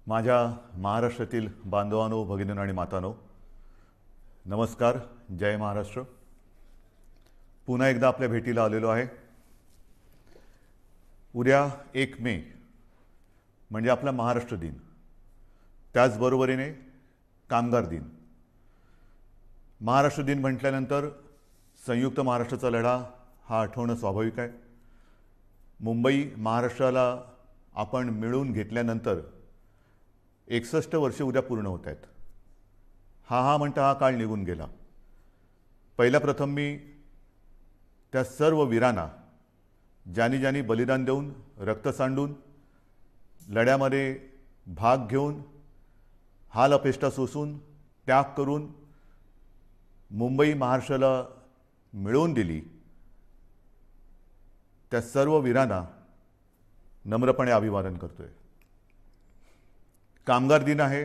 माझ्या महाराष्ट्रातील बांधवांनो, भगिनींनो आणि मातांनो, नमस्कार. जय महाराष्ट्र. पुन्हा एकदा आपल्या भेटीला आलेलो आहे. उद्या 1 मे म्हणजे आपला महाराष्ट्र दिन, त्याचबरोबरीने कामगार दिन. महाराष्ट्र दिन म्हटल्यानंतर संयुक्त महाराष्ट्राचा लढा हा आठवणं स्वाभाविक आहे. मुंबई महाराष्ट्राला आपण मिळवून घेतल्यानंतर 61 वर्षे उद्या पूर्ण होत आहेत. हा म्हणता हा काळ निघून गेला. पहिल्या प्रथम मी त्या सर्व वीरांना, ज्यांनी बलिदान देऊन, रक्त सांडून, लढ्यामध्ये भाग घेऊन, हाल अपेष्टा सोसून, त्याग करून मुंबई महाराष्ट्राला मिळवून दिली, त्या सर्व वीरांना नम्रपणे अभिवादन करतोय. कामगार दिन आहे.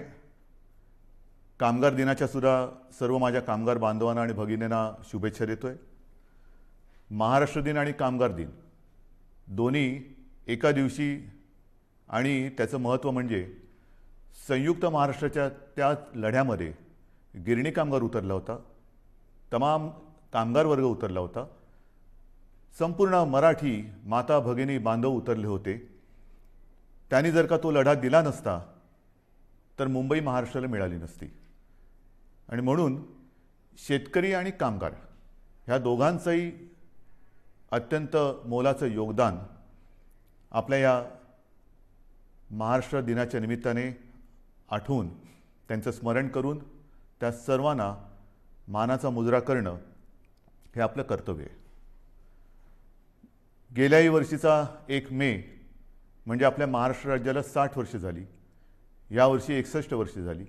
कामगार दिनाच्या सुद्धा सर्व माझ्या कामगार बांधवांना आणि भगिनींना शुभेच्छा देतोय. महाराष्ट्र दिन आणि कामगार दिन दोन्ही एका दिवशी, आणि त्याचं महत्त्व म्हणजे संयुक्त महाराष्ट्राच्या त्या लढ्यामध्ये गिरणी कामगार उतरला होता, तमाम कामगार वर्ग उतरला होता, संपूर्ण मराठी माता भगिनी बांधव उतरले होते. त्यांनी जर का तो लढा दिला नसता तर मुंबई महाराष्ट्राला मिळाली नसती. आणि म्हणून शेतकरी आणि कामगार ह्या दोघांचंही अत्यंत मोलाचं योगदान आपल्या या महाराष्ट्र दिनाच्या निमित्ताने आठवून, त्यांचं स्मरण करून त्या सर्वांना मानाचा मुजरा करणं हे आपलं कर्तव्य आहे. गेल्याही वर्षीचा 1 मे म्हणजे आपल्या महाराष्ट्र राज्याला 60 वर्ष झाली. यावर्षी 61 वर्षे झाली.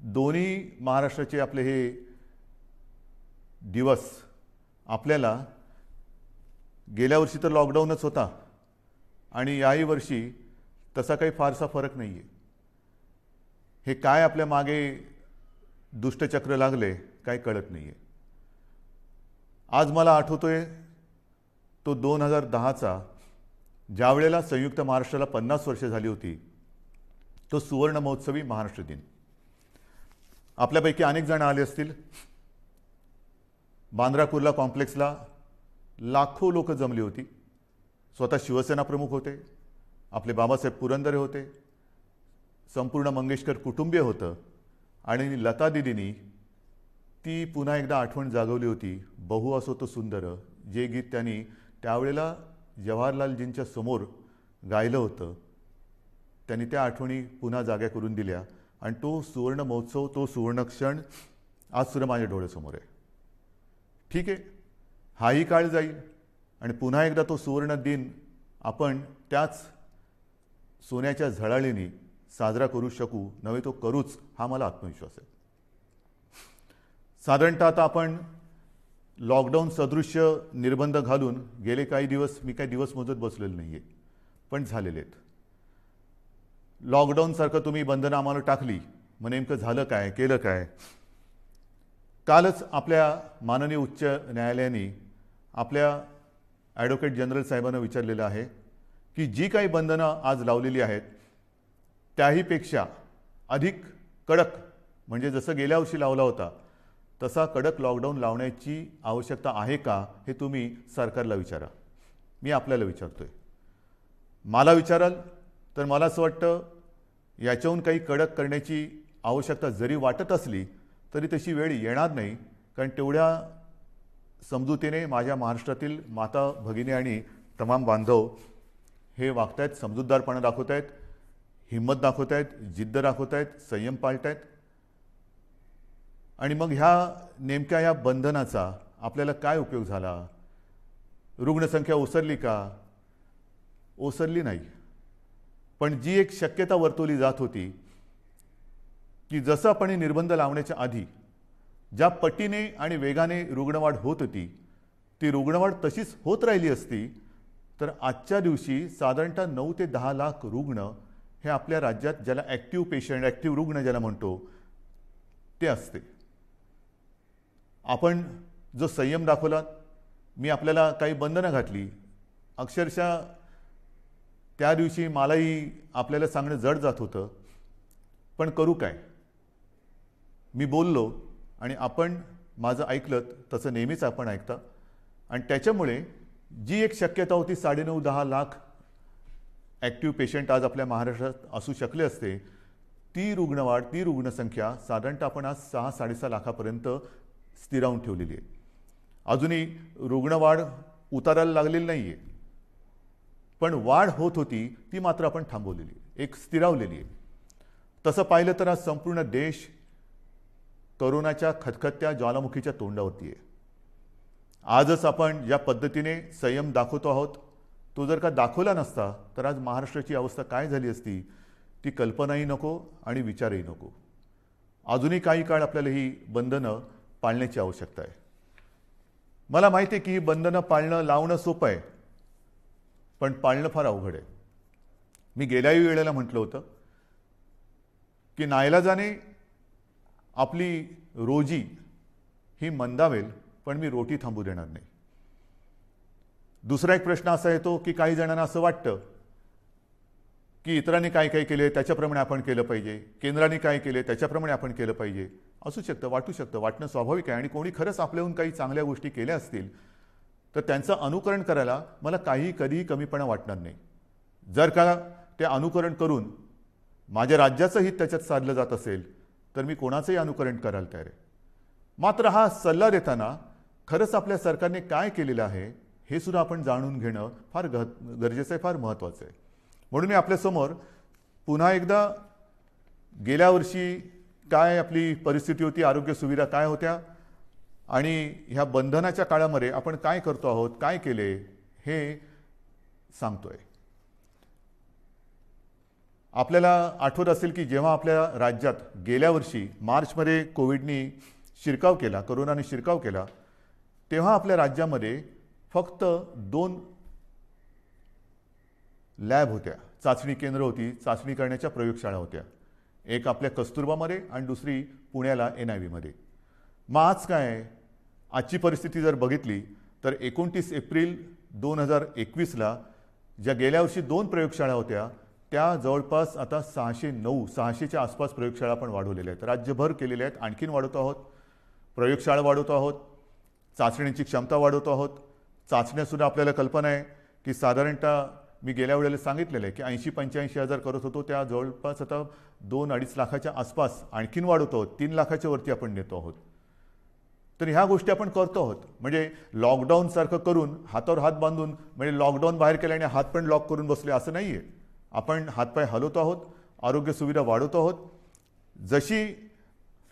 दोन्ही महाराष्ट्राचे आपले हे दिवस आपल्याला, गेल्या वर्षी तर लॉकडाऊनच होता आणि याही वर्षी तसा काही फारसा फरक नाही आहे. हे काय आपल्या मागे दुष्टचक्र लागले काय कळत नाही आहे. आज मला आठवतोय तो 2010चा, ज्यावेळेला संयुक्त महाराष्ट्राला 50 वर्षे झाली होती, तो सुवर्ण महोत्सवी महाराष्ट्र दिन. आपल्यापैकी अनेक जण आले असतील. बांद्रा कुर्ला कॉम्प्लेक्सला लाखो लोक जमली होती. स्वतः शिवसेना प्रमुख होते, आपले बाबासाहेब पुरंदरे होते, संपूर्ण मंगेशकर कुटुंबीय होतं, आणि लता दिदींनी ती पुन्हा एकदा आठवण जागवली होती. बहु असो तो सुंदर, जे गीत त्यांनी त्यावेळेला जवाहरलालजींच्या समोर गायलं होतं, त्यांनी त्या आठवणी पुन्हा जाग्या करून दिल्या. आणि तो सुवर्ण महोत्सव, तो सुवर्ण क्षण आज सुद्धा माझ्या डोळ्यासमोर आहे. ठीक आहे, हाही काळ जाईल आणि पुन्हा एकदा तो सुवर्ण दिन आपण त्याच सोन्याच्या झळाळीने साजरा करू शकू, नव्हे तो करूच, हा मला आत्मविश्वास आहे. साधारणतः आता आपण लॉकडाऊन सदृश्य निर्बंध घालून गेले काही दिवस, मी काही दिवस मोजत बसलेलो नाही आहे, पण झालेले आहेत. लॉकडाऊनसारखं तुम्ही बंधनं आम्हाला टाकली, मग नेमकं झालं काय, केलं काय? कालच आपल्या माननीय उच्च न्यायालयाने आपल्या ॲडव्होकेट जनरल साहेबांना विचारलेलं आहे की जी काही बंधनं आज लावलेली आहेत त्याहीपेक्षा अधिक कडक, म्हणजे जसं गेल्या वर्षी लावला होता तसा कडक लॉकडाऊन लावण्याची आवश्यकता आहे का, हे तुम्ही सरकारला विचारा. मी आपल्याला विचारतोय. मला विचाराल तर मला असं वाटतं याच्याहून काही कडक करण्याची आवश्यकता जरी वाटत असली तरी तशी वेळ येणार नाही. कारण तेवढ्या समजुतीने माझ्या महाराष्ट्रातील माता भगिनी आणि तमाम बांधव हे वागत आहेत, समजूतदारपणा दाखवत आहेत, हिंमत दाखवत आहेत, जिद्द दाखवत आहेत, संयम पाळत आहेत. आणि मग नेमक्या ह्या बंधनाचा आपल्याला काय उपयोग झाला? रुग्णसंख्या ओसरली का? ओसरली नाही. पण जी एक शक्यता वर्तवली जात होती की जसं आपण निर्बंध लावण्याच्या आधी ज्या पटीने आणि वेगाने रुग्णवाढ होत होती, ती रुग्णवाढ तशीच होत राहिली असती तर आजच्या दिवशी साधारणतः 9 ते 10 लाख रुग्ण हे आपल्या राज्यात, ज्याला ॲक्टिव्ह पेशंट, ॲक्टिव्ह रुग्ण ज्याला म्हणतो, ते असते. आपण जो संयम दाखवला, मी आपल्याला काही बंधनं घातली, अक्षरशः त्या दिवशी मलाही आपल्याला सांगणं जड जात होतं पण करू काय? मी बोललो आणि आपण माझं ऐकलं तसं नेहमीच आपण ऐकता आणि त्याच्यामुळे जी एक शक्यता होती 9.5-10 लाख ॲक्टिव्ह पेशंट आज आपल्या महाराष्ट्रात असू शकले असते, ती रुग्णवाढ, ती रुग्णसंख्या साधारणतः आपण आज 6-6.5 लाखापर्यंत स्थिरावून ठेवलेली आहे. अजूनही रुग्णवाढ उतारायला लागलेली नाही आहे, पण वाढ होत होती ती मात्र आपण थांबवलेली आहे, एक स्थिरावलेली आहे. तसं पाहिलं तर आज संपूर्ण देश कोरोनाच्या खतखत्या ज्वालामुखीच्या तोंडावरती आहे. आजच आपण ज्या पद्धतीने संयम दाखवतो आहोत तो जर का दाखवला नसता तर आज महाराष्ट्राची अवस्था काय झाली असती ती कल्पनाही नको आणि विचारही नको. अजूनही काही काळ आपल्याला ही बंधनं पाळण्याची आवश्यकता आहे. मला माहिती आहे की ही बंधनं पाळणं लावणं सोपं आहे, पण पाळणं फार अवघड आहे. मी गेल्याही वेळेला म्हटलं होतं की नाईलाजाने आपली रोजी ही मंदावेल, पण मी रोटी थांबू देणार नाही. दुसरा एक प्रश्न असा येतो की काही जणांना असं वाटतं की इतरांनी काय काय केले त्याच्याप्रमाणे आपण केलं पाहिजे, केंद्राने काय केले त्याच्याप्रमाणे आपण केलं पाहिजे. असू शकतं, वाटू शकतं, वाटणं स्वाभाविक आहे. आणि कोणी खरंच आपल्याहून काही चांगल्या गोष्टी केल्या असतील तर त्यांचं अनुकरण करायला मला कधीही कमीपणा वाटणार नाही. जर का ते अनुकरण करून माझ्या राज्याचं हित त्याच्यात साधलं जात असेल तर मी कोणाचंही अनुकरण करायला तयार आहे. मात्र हा सल्ला देताना खरंच आपल्या सरकारने काय केलेलं आहे हे सुद्धा आपण जाणून घेणं फार गरजेचं आहे, फार महत्त्वाचं आहे. म्हणून मी आपल्यासमोर पुन्हा एकदा गेल्या वर्षी काय आपली परिस्थिती होती, आरोग्य सुविधा काय होत्या आणि ह्या बंधनाच्या काळामध्ये आपण काय करतो आहोत, काय केले हे सांगतोय. आपल्याला आठवत असेल की जेव्हा आपल्या राज्यात गेल्या वर्षी मार्चमध्ये कोविडनी शिरकाव केला, कोरोनाने शिरकाव केला, तेव्हा आपल्या राज्यामध्ये फक्त 2 लॅब होत्या, चाचणी केंद्र होती, चाचणी करण्याच्या प्रयोगशाळा होत्या. एक आपल्या कस्तुरबामध्ये आणि दुसरी पुण्याला NIV मध्ये. मग आज काय आहे? आजची परिस्थिती जर बघितली तर 29 एप्रिल 2021ला ज्या गेल्या वर्षी 2 प्रयोगशाळा होत्या त्या जवळपास आता 600च्या आसपास प्रयोगशाळा आपण वाढवलेल्या आहेत, राज्यभर केलेल्या आहेत. आणखीन वाढवतो आहोत, प्रयोगशाळा वाढवतो आहोत, चाचण्यांची क्षमता वाढवतो आहोत. चाचण्यासुद्धा आपल्याला कल्पना आहे की साधारणतः मी गेल्या वेळेला सांगितलेलं आहे की 80-85 हजार करत होतो, त्या जवळपास आता 2-2.5 लाखाच्या आसपास आणखीन वाढवतो आहोत, 3 लाखाच्या वरती आपण नेतो आहोत. तर ह्या गोष्टी आपण करतो आहोत. म्हणजे लॉकडाऊनसारखं करून हातावर हात बांधून म्हणजे लॉकडाऊन बाहेर केल्याने हात पण लॉक करून बसले असं नाही आहे. आपण हातपाय हलवतो आहोत, आरोग्य सुविधा वाढवतो आहोत. जशी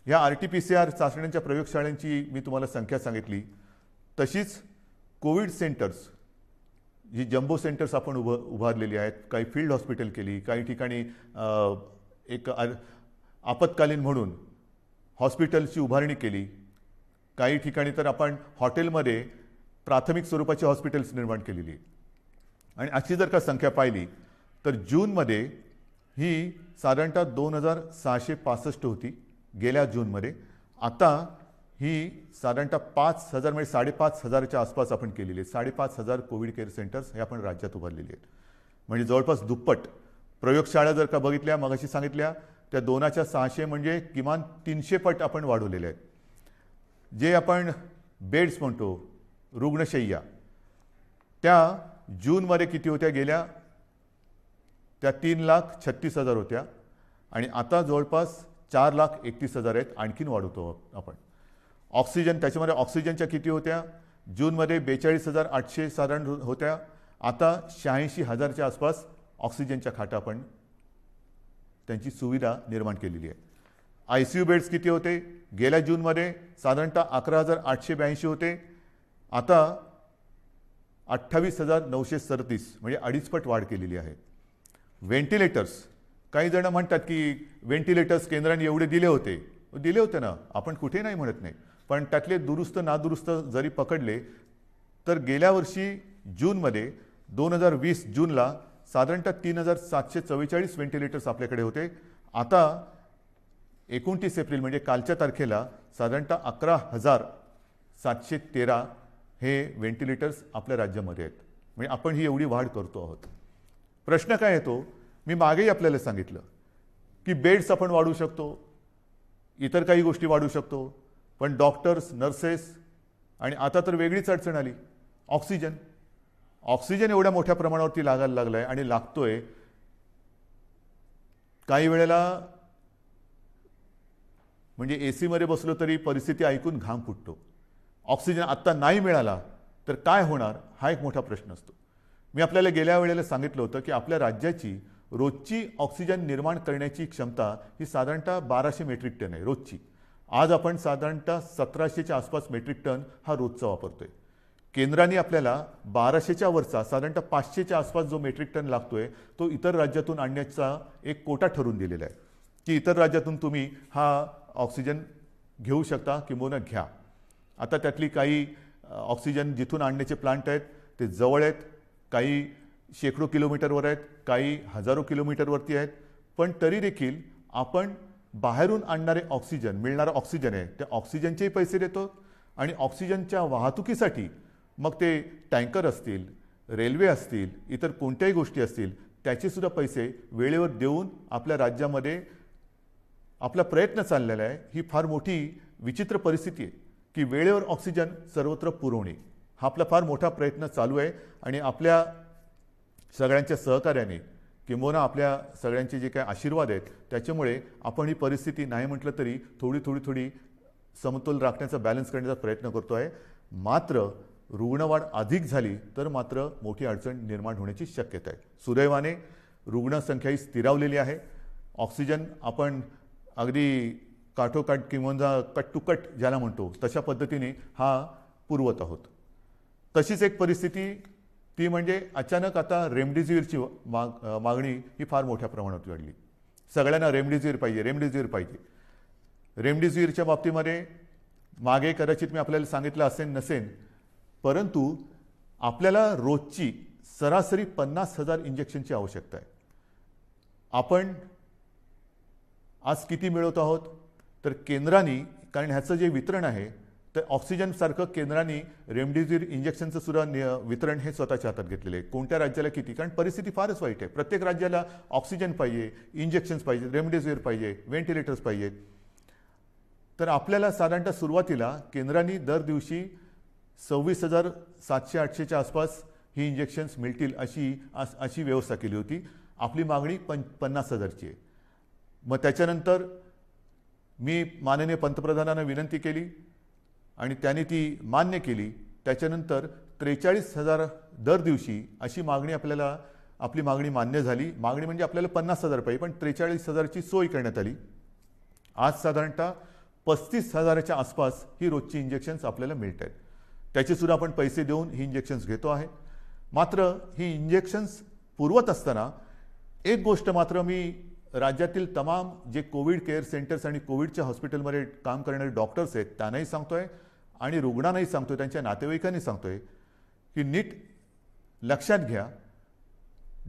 ह्या RT-PCR चाचण्यांच्या प्रयोगशाळांची मी तुम्हाला संख्या सांगितली तशीच कोविड सेंटर्स, जी जम्बो सेंटर्स आपण उभारलेली आहेत, काही फील्ड हॉस्पिटल केली, काही ठिकाणी एक आपत्कालीन म्हणून हॉस्पिटलची उभारणी केली, काही ठिकाणी तर आपण हॉटेलमध्ये प्राथमिक स्वरूपाची हॉस्पिटल्स निर्माण केलेली. आणि अशी जर का संख्या पाहिली तर जूनमध्ये ही साधारणतः 2665 होती गेल्या जूनमध्ये. आता ही साधारणतः 5000 म्हणजे 5500च्या आसपास आपण केलेली आहे. 5500 कोविड केअर सेंटर्स हे आपण राज्यात उभारलेली आहेत. म्हणजे जवळपास दुप्पट. प्रयोगशाळा जर का बघितल्या मगाशी सांगितल्या त्या 2च्या 600 म्हणजे किमान 300 पट आपण वाढवलेले आहेत. जे आपण बेड्स म्हणतो, रुग्णशय्या, त्या जूनमध्ये किती होत्या गेल्या? त्या 3,36,000 होत्या आणि आता जवळपास 4,31,000 आहेत. आणखीन वाढवतो आपण. ऑक्सिजन, त्याच्यामध्ये ऑक्सिजनच्या किती होत्या? जूनमध्ये 42,800 साधारण होत्या, आता 86,000च्या आसपास ऑक्सिजनच्या खाटा आपण त्यांची सुविधा निर्माण केलेली आहे. ICU बेड्स किती होते? गेल्या जूनमध्ये साधारणतः 11,882 होते, आता 28,937 म्हणजे 2.5 पट वाढ केलेली आहे. व्हेंटिलेटर्स, काही जण म्हणतात की व्हेंटिलेटर्स केंद्राने एवढे दिले होते ना, आपण कुठे नाही म्हणत नाही, पण त्यातले दुरुस्त नादुरुस्त जरी पकडले तर गेल्या वर्षी जूनमध्ये 2020 जूनला साधारणतः 3,744 व्हेंटिलेटर्स आपल्याकडे होते. आता 29 एप्रिल म्हणजे कालच्या तारखेला साधारणतः 11,713 हे व्हेंटिलेटर्स आपल्या राज्यामध्ये आहेत. म्हणजे आपण ही एवढी वाढ करतो आहोत. प्रश्न काय येतो? मी मागेही आपल्याला सांगितलं की बेड्स आपण वाढवू शकतो, इतर काही गोष्टी वाढवू शकतो, पण डॉक्टर्स, नर्सेस आणि आता तर वेगळीच अडचण आली, ऑक्सिजन. ऑक्सिजन एवढ्या मोठ्या प्रमाणावरती लागायला लागलाय आणि लागतोय. काही वेळेला म्हणजे एसी मध्ये बसलो तरी परिस्थिती ऐकून घाम फुटतो. ऑक्सिजन आत्ता नाही मिळाला तर काय होणार हा एक मोठा प्रश्न असतो. मी आपल्याला गेल्या वेळेला सांगितलं होतं की आपल्या राज्याची रोजची ऑक्सिजन निर्माण करण्याची क्षमता ही साधारणतः 1200 मेट्रिक टन आहे रोजची. आज आपण साधारणतः 1700च्या आसपास मेट्रिक टन हा रोजचा वापरतोय. केंद्राने आपल्याला 1200च्या वरचा साधारणतः 500च्या आसपास जो मेट्रिक टन लागतोय तो इतर राज्यातून आणण्याचा एक कोटा ठरवून दिलेला आहे की इतर राज्यातून तुम्ही हा ऑक्सिजन घेऊ शकता किंवा घ्या. आता त्यातली काही ऑक्सिजन जिथून आणण्याचे प्लांट आहेत ते जवळ आहेत, काही शेकडो किलोमीटरवर आहेत, काही हजारो किलोमीटरवरती आहेत, पण तरी देखील आपण बाहेरून आणणारे ऑक्सिजन, मिळणारा ऑक्सिजन आहे त्या ऑक्सिजनचेही पैसे देतो आणि ऑक्सिजनच्या वाहतुकीसाठी मग ते टँकर असतील, रेल्वे असतील, इतर कोणत्याही गोष्टी असतील त्याचे सुद्धा पैसे वेळेवर देऊन आपल्या राज्यामध्ये आपला प्रयत्न चाललेला आहे. ही फार मोठी विचित्र परिस्थिती आहे की वेळेवर ऑक्सिजन सर्वत्र पुरवणे हा आपला फार मोठा प्रयत्न चालू आहे आणि आपल्या सगळ्यांच्या सहकार्याने किंबहुना आपल्या सगळ्यांचे जे काही आशीर्वाद आहेत त्याच्यामुळे आपण ही परिस्थिती नाही म्हटलं तरी थोडी समतोल राखण्याचा, बॅलन्स करण्याचा प्रयत्न करतो आहे. मात्र रुग्णवाढ अधिक झाली तर मात्र मोठी अडचण निर्माण होण्याची शक्यता आहे. सुदैवाने रुग्णसंख्या ही स्थिरावलेली आहे. ऑक्सिजन आपण अगदी काठोकाठ किंवा कट टू कट ज्याला म्हणतो तशा पद्धतीने हा पुरवत आहोत. तशीच एक परिस्थिती ती म्हणजे अचानक आता रेमडेसिवीरची मागणी ही फार मोठ्या प्रमाणात वाढली. सगळ्यांना रेमडेसिवीर पाहिजे. रेमडेसिवीरच्या बाबतीमध्ये मागे कदाचित मी आपल्याला सांगितलं असेल नसेल, परंतु आपल्याला रोजची सरासरी 50,000 इंजेक्शनची आवश्यकता आहे. आपण आज किती मिळवत आहोत तर केंद्राने, कारण ह्याचं जे वितरण आहे तर ऑक्सिजन सारखं केंद्राने रेमडेसिवीर इंजेक्शनचं सुद्धा वितरण हे स्वतःच्या हातात घेतलेले आहे. कोणत्या राज्याला किती, कारण परिस्थिती फारच वाईट आहे. प्रत्येक राज्याला ऑक्सिजन पाहिजे, इंजेक्शन्स पाहिजे, रेमडेसिवीर पाहिजे, व्हेंटिलेटर्स पाहिजेत. तर आपल्याला साधारणतः सुरुवातीला केंद्राने दर दिवशी 26,700-800च्या आसपास ही इंजेक्शन्स मिळतील अशी व्यवस्था केली होती. आपली मागणी 50,000ची आहे. मग त्याच्यानंतर मी माननीय पंतप्रधानांना विनंती केली आणि त्यांनी ती मान्य केली. त्याच्यानंतर 43,000 दर दिवशी अशी मागणी आपली मागणी मान्य झाली. मागणी म्हणजे आपल्याला 50,000 पाहिजे, पण 43,000ची सोय करण्यात आली. आज साधारणतः 35,000च्या आसपास ही रोजची इंजेक्शन्स आपल्याला मिळत आहेत. त्याचे सुद्धा आपण पैसे देऊन ही इंजेक्शन्स घेतो आहे. मात्र ही इंजेक्शन्स पुरवत असताना एक गोष्ट मात्र मी राज्यातील तमाम जे कोविड केअर सेंटर्स आणि कोविडच्या हॉस्पिटलमध्ये काम करणारे डॉक्टर्स आहेत त्यांनाही सांगतोय आणि रुग्णांनाही सांगतोय, त्यांच्या नातेवाईकांनी सांगतोय की नीट लक्षात घ्या.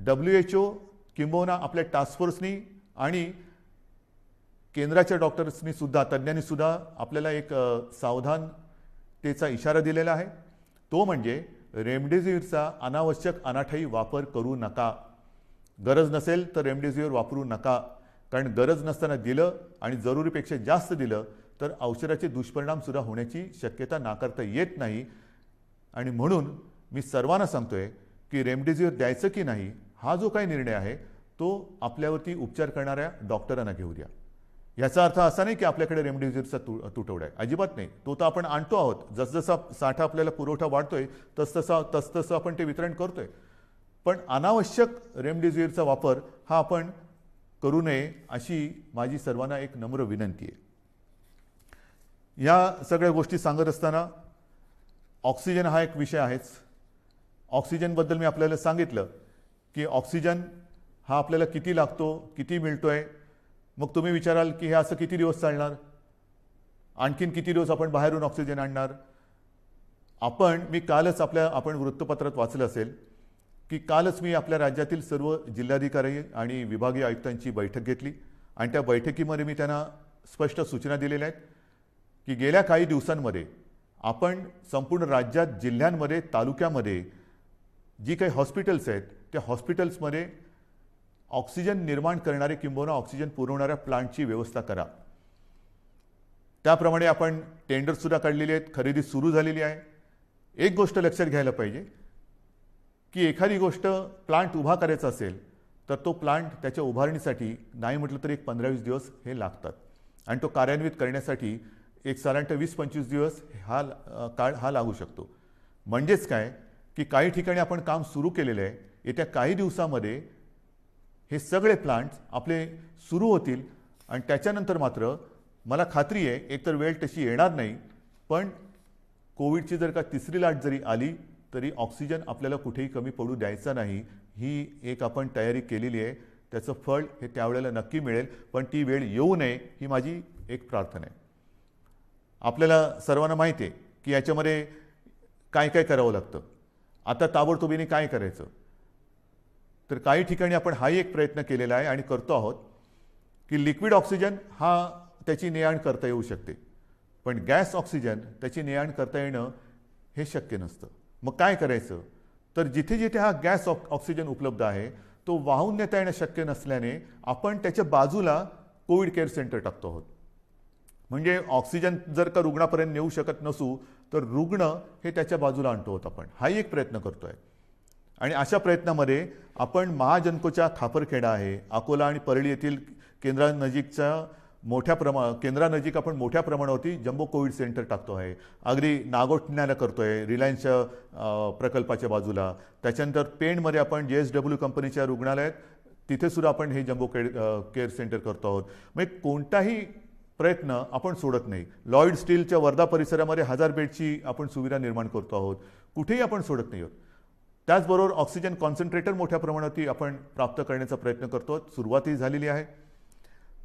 WHO किंबहुना आपल्या टास्क फोर्सनी आणि केंद्राच्या डॉक्टर्सनी सुद्धा, तज्ज्ञांनी सुद्धा आपल्याला एक सावधानतेचा इशारा दिलेला आहे. तो म्हणजे रेमडेसिवीरचा अनावश्यक अनाठायी वापर करू नका. गरज नसेल तर रेमडेसिवीर वापरू नका, कारण गरज नसताना दिलं आणि जरुरीपेक्षा जास्त दिलं तर औषधाचे दुष्परिणाम सुद्धा होण्याची शक्यता नाकारता येत नाही. आणि म्हणून मी सर्वांना सांगतोय की रेमडेसिवीर द्यायचं की नाही हा जो काही निर्णय आहे तो आपल्यावरती उपचार करणाऱ्या डॉक्टरांना घेऊ द्या. याचा अर्थ असा नाही की आपल्याकडे रेमडेसिवीरचा तुटवडा आहे, अजिबात नाही. तो तर आपण आणतो आहोत. जसजसा साठा आपल्याला पुरवठा वाढतोय तसतसं आपण ते वितरण करतोय. पण अनावश्यक रेमडेसिवीरचा वापर हा आपण करू नये अशी माझी सर्वांना एक नम्र विनंती आहे. या सगळ्या गोष्टी सांगत असताना ऑक्सिजन हा एक विषय आहेच. ऑक्सिजनबद्दल मी आपल्याला सांगितलं की ऑक्सिजन हा आपल्याला किती लागतो, किती मिळतोय. मग तुम्ही विचाराल की हे असं किती दिवस चालणार, आणखीन किती दिवस आपण बाहेरून ऑक्सिजन आणणार. मी कालच आपण वृत्तपत्रात वाचलं असेल की कालच मी आपल्या राज्यातील सर्व जिल्हाधिकारी आणि विभागीय आयुक्तांची बैठक घेतली आणि त्या बैठकीमध्ये मी त्यांना स्पष्ट सूचना दिलेल्या आहेत की गेल्या काही दिवसांमध्ये आपण संपूर्ण राज्यात, जिल्ह्यांमध्ये, तालुक्यामध्ये जी काही हॉस्पिटल्स आहेत त्या हॉस्पिटल्समध्ये ऑक्सिजन निर्माण करणारे किंबहुना ऑक्सिजन पुरवणाऱ्या प्लांटची व्यवस्था करा. त्याप्रमाणे आपण टेंडरसुद्धा काढलेली आहेत, खरेदी सुरू झालेली आहे. एक गोष्ट लक्षात घ्यायला पाहिजे की एखादी गोष्ट प्लांट उभा करायचा असेल तर तो प्लांट त्याच्या उभारणीसाठी नाही म्हटलं तर एक 15-20 दिवस हे लागतात आणि तो कार्यान्वित करण्यासाठी एक साधारणतः 20-25 दिवस काळ हा लागू शकतो. म्हणजेच काय की काही ठिकाणी आपण काम सुरू केलेलं आहे, येत्या काही दिवसामध्ये हे सगळे प्लांट्स आपले सुरू होतील आणि त्याच्यानंतर मात्र मला खात्री आहे एकतर वेळ तशी येणार नाही, पण कोविडची जर का तिसरी लाट जरी आली तरी ऑक्सिजन आपल्याला कुठेही कमी पडू द्यायचा नाही. ही एक आपण तयारी केलेली आहे. त्याचं फळ हे त्यावेळेला नक्की मिळेल, पण ती वेळ येऊ नये ही माझी एक प्रार्थना आहे. आपल्याला सर्वांना माहिती आहे की याच्यामध्ये काय काय करावं लागतं. आता ताबडतोबीने काय करायचं, तर काही ठिकाणी आपण हाही एक प्रयत्न केलेला आहे आणि करतो आहोत की लिक्विड ऑक्सिजन हा त्याची ने-आण करता येऊ शकते, पण गॅस ऑक्सिजन त्याची ने-आण करता येणं हे शक्य नसतं. मग काय करायचं, तर जिथे जिथे हा गॅस ऑक्सिजन उपलब्ध आहे तो वाहून नेता येणं शक्य नसल्याने आपण त्याच्या बाजूला कोविड केअर सेंटर टाकतो आहोत. म्हणजे ऑक्सिजन जर का रुग्णापर्यंत नेऊ शकत नसू तर रुग्ण हे त्याच्या बाजूला आणतो आहोत आपण. हाही एक प्रयत्न करतो आहे आणि अशा प्रयत्नामध्ये आपण महाजनकोच्या खापरखेडा आहे, अकोला आणि परळी येथील केंद्रानजीकच्या केंद्रानजीक आपण मोठ्या प्रमाणावरती जम्बो कोविड सेंटर टाकतो आहे. अगदी नागोठण्याला करतोय रिलायन्सच्या प्रकल्पाच्या बाजूला. त्याच्यानंतर पेणमध्ये आपण JSW कंपनीच्या रुग्णालयात तिथे सुद्धा आपण हे जम्बो केअर सेंटर करतो आहोत. म्हणजे कोणताही प्रयत्न आपण सोडत नाही. लॉयड स्टीलच्या वर्धा परिसरामध्ये 1000 बेडची आपण सुविधा निर्माण करतो आहोत. कुठेही आपण सोडत नाही आहोत. त्याचबरोबर ऑक्सिजन कॉन्सन्ट्रेटर मोठ्या प्रमाणावरती आपण प्राप्त करण्याचा प्रयत्न करतो. सुरुवातही झालेली आहे.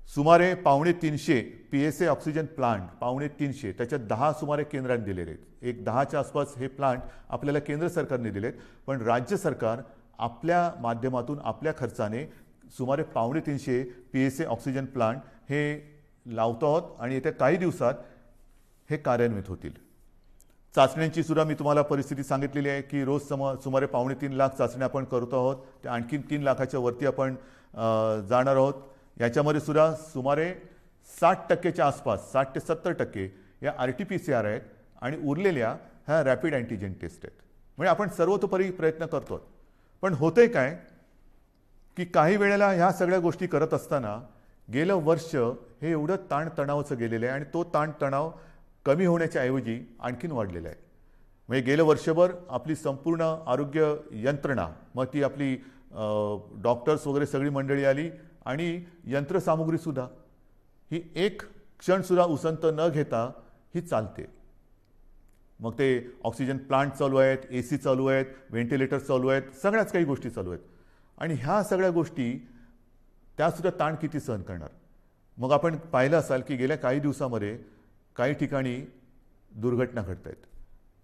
सुमारे 350 PSA ऑक्सिजन प्लांट 350 त्याच्यात 10 सुमारे केंद्राने दिलेले आहेत. एक 10च्या आसपास हे प्लांट आपल्याला केंद्र सरकारने दिलेत, पण राज्य सरकार आपल्या माध्यमातून आपल्या खर्चाने सुमारे 350 PSA ऑक्सिजन प्लांट हे लावतो आहोत आणि येत्या काही दिवसात हे कार्यान्वित होतील. चाचण्यांची सुद्धा मी तुम्हाला परिस्थिती सांगितलेली आहे की रोज सुमारे 2.5 लाख चाचण्या आपण करतो आहोत. त्या आणखीन 3 लाखाच्या वरती आपण जाणार आहोत. याच्यामध्ये सुद्धा सुमारे 60% आसपास 60 ते 70% या RT-PCR आहेत आणि उरलेल्या ह्या रॅपिड अँटीजेन टेस्ट आहेत. म्हणजे आपण सर्वतोपरी प्रयत्न करतो. पण होतंय काय की काही वेळेला ह्या सगळ्या गोष्टी करत असताना गेलं वर्ष हे एवढं ताणतणावाचं गेलेलं आहे आणि तो ताणतणाव कमी होण्याच्या ऐवजी आणखीन वाढलेला आहे. म्हणजे गेलं वर्षभर आपली संपूर्ण आरोग्य यंत्रणा, मग ती आपली डॉक्टर्स वगैरे सगळी मंडळी आली आणि यंत्रसामुग्रीसुद्धा ही एक क्षणसुद्धा उसंत न घेता ही चालते. मग ते ऑक्सिजन प्लांट चालू आहेत, AC चालू आहेत, व्हेंटिलेटर चालू आहेत, सगळ्याच काही गोष्टी चालू आहेत आणि ह्या सगळ्या गोष्टी त्यासुद्धा ताण किती सहन करणार. मग आपण पाहिलं असाल की गेल्या काही दिवसामध्ये काही ठिकाणी दुर्घटना घडत आहेत.